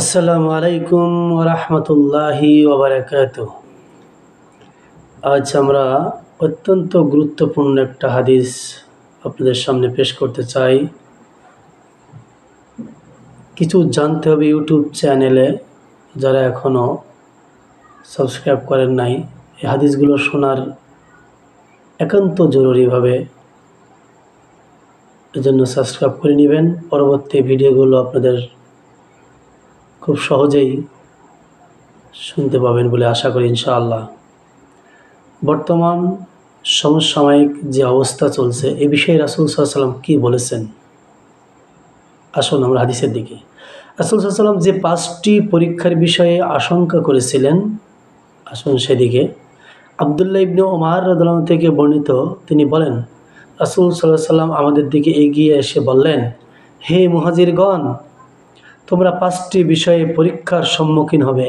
আসসালামু আলাইকুম ওরহমতুল্লাহি ওবারাকাতুহ। আজ আমরা অত্যন্ত গুরুত্বপূর্ণ একটা হাদিস আপনাদের সামনে পেশ করতে চাই। কিছু জানতে হবে ইউটিউব চ্যানেলে, যারা এখনও সাবস্ক্রাইব করেন নাই, এই হাদিসগুলো শোনার একান্ত জরুরিভাবে, এজন্য সাবস্ক্রাইব করে নেবেন। পরবর্তী ভিডিওগুলো আপনাদের খুব সহজেই শুনতে পাবেন বলে আশা করি ইনশাআল্লাহ। বর্তমান সমসাময়িক যে অবস্থা চলছে, এ বিষয়ে রাসূল সাল্লাল্লাহু আলাইহি ওয়াসাল্লাম কী বলেছেন, আসুন আমরা হাদিসের দিকে। রাসূল সাল্লাল্লাহু আলাইহি ওয়াসাল্লাম যে 5টি পরীক্ষার বিষয়ে আশঙ্কা করেছিলেন, আসুন সেদিকে। আব্দুল্লাহ ইবনে ওমর রাদিয়াল্লাহু আনহু থেকে বর্ণিত, তিনি বলেন, রাসূল সাল্লাল্লাহু আলাইহি ওয়াসাল্লাম আমাদের দিকে এগিয়ে এসে বললেন, হে মুহাজিরগণ, তোমরা 5টি বিষয়ে পরীক্ষার সম্মুখীন হবে,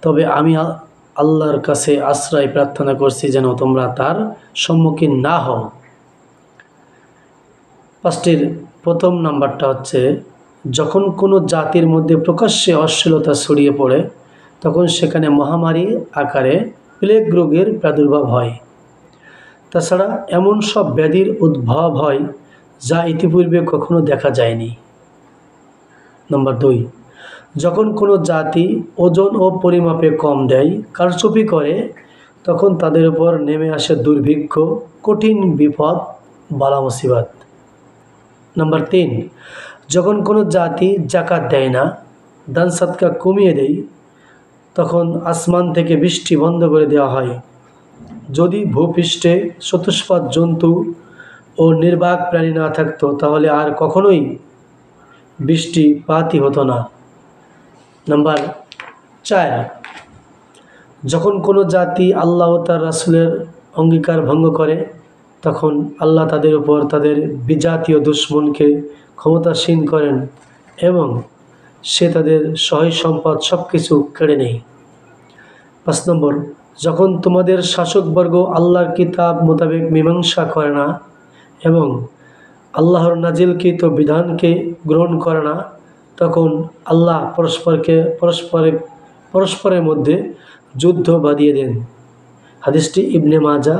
তবে আমি আল্লাহর কাছে আশ্রয় প্রার্থনা করছি যেন তোমরা তার সম্মুখীন না হও। 5টির প্রথম নাম্বারটা হচ্ছে, যখন কোনো জাতির মধ্যে প্রকাশ্যে অশ্লীলতা ছড়িয়ে পড়ে, তখন সেখানে মহামারী আকারে প্লেগ রোগের প্রাদুর্ভাব হয়। তাছাড়া এমন সব ব্যাধির উদ্ভব হয় যা ইতিপূর্বে কখনো দেখা যায়নি। নম্বর 2, যখন কোনো জাতি ওজন ও পরিমাপে কম দেয়, কারচুপি করে, তখন তাদের উপর নেমে আসে দুর্ভিক্ষ, কঠিন বিপদ, বালা মুসিবত। নম্বর 3, যখন কোনো জাতি জাকাত দেয় না, দান সাদকা কমিয়ে দেয়, তখন আসমান থেকে বৃষ্টি বন্ধ করে দেওয়া হয়। যদি ভূপৃষ্ঠে চতুষ্পাদ জন্তু ও নির্বাক প্রাণী না থাকতো, তাহলে আর কখনোই বৃষ্টিপাতই হতো না। নাম্বার 4, যখন কোনো জাতি আল্লাহ ও তার রাসূলের অঙ্গীকার ভঙ্গ করে, তখন আল্লাহ তাদের উপর তাদের বিজাতীয় দুশমনকে ক্ষমতাসীন করেন এবং সে তাদের সহায় সম্পদ সব কিছু কেড়ে নেয়। 5 নম্বর, যখন তোমাদের শাসকবর্গ আল্লাহর কিতাব মোতাবেক মীমাংসা করে না এবং আল্লাহর নাজিলকৃত বিধানকে গ্রহণ করে না, তখন আল্লাহ পরস্পরের মধ্যে যুদ্ধ বাঁধিয়ে দেন। হাদিসটি ইবনে মাজাহ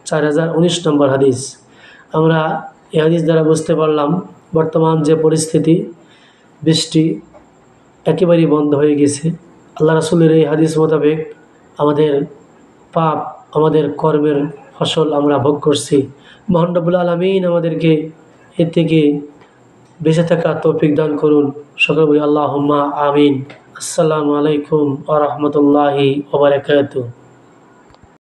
4019 নম্বর হাদিস। আমরা এই হাদিস দ্বারা বুঝতে পারলাম, বর্তমান যে পরিস্থিতি, বৃষ্টি একেবারেই বন্ধ হয়ে গেছে। আল্লাহ রাসূলের এই হাদিস মোতাবেক আমাদের পাপ, আমাদের কর্মের ফসল আমরা ভোগ করছি। মহান রব্বুল আলামিন আমাদেরকে এর থেকে বেঁচে থাকা তৌফিক দান করুন। সকলে বলি আল্লাহুম্মা আমিন। আসসালামু আলাইকুম ওয়া রাহমাতুল্লাহি ওয়া বারাকাতুহু।